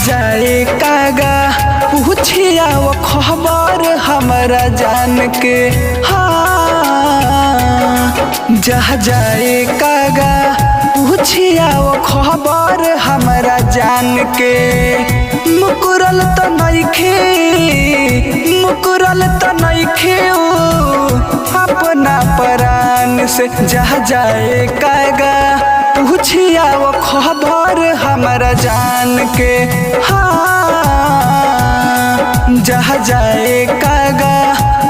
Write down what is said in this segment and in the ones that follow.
जाए कागा पूछिया वो खबर हमारा जान के। हाँ जहाँ जाए कागा पूछिया वो खबर हमारा जान के। मुकुरल तो नइखे अपना परान से। जहाँ जाए कागा पूछिया वो खबर हमारा जान के। हाँ जहाँ जाए कागा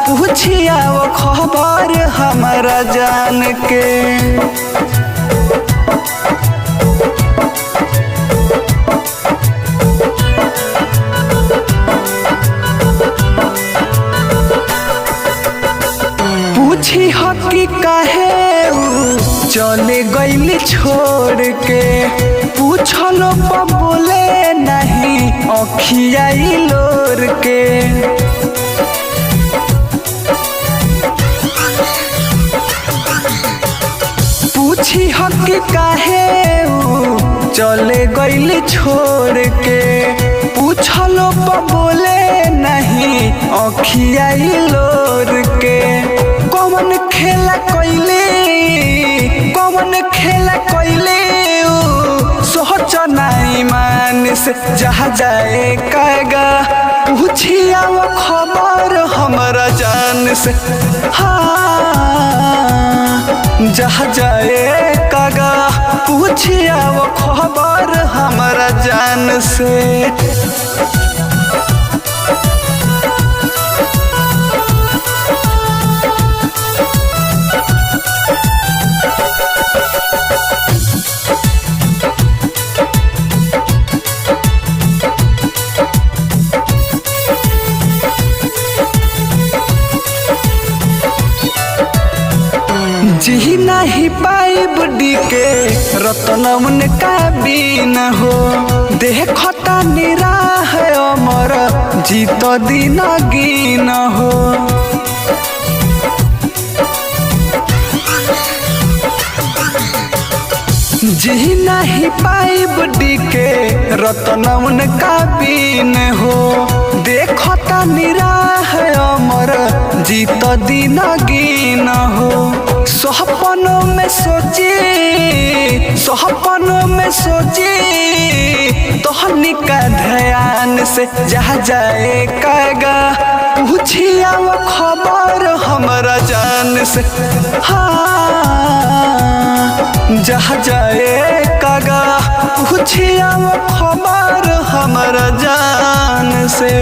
पूछिया वो खबर हमारा जान के। पूछी हो कि काहे चले गईली छोड़ के। पूछलो बोले नहीं अखिया लोर के। पूछी हो कि काहे चले गईली छोड़ के। पूछलो बोले नहीं अखिया लोर के। कौन खेला कोइले सोच नहीं मान से। जहाँ जाए कागा पूछिया वो खबर हमारा जान से। हाँ जहाँ जाए कागा पूछिया वो खबर हमारा जान से। जी नहीं पाई बुढ़ी के रतनमुन का बीन हो। देखता निराह अमर जीत दिन गिन हो। जी नहीं पाई बुढ़ी के रतनमुन का बीन हो। देखता निराह अमर जीत दिन गिन हो। सपनों में सोची तोहनी का ध्यान से। जहाँ जाए कागा पूछिया वो खबर हमारा जान से। हाँ जहाँ जाए कागा पूछिया वो खबर हमारा जान से।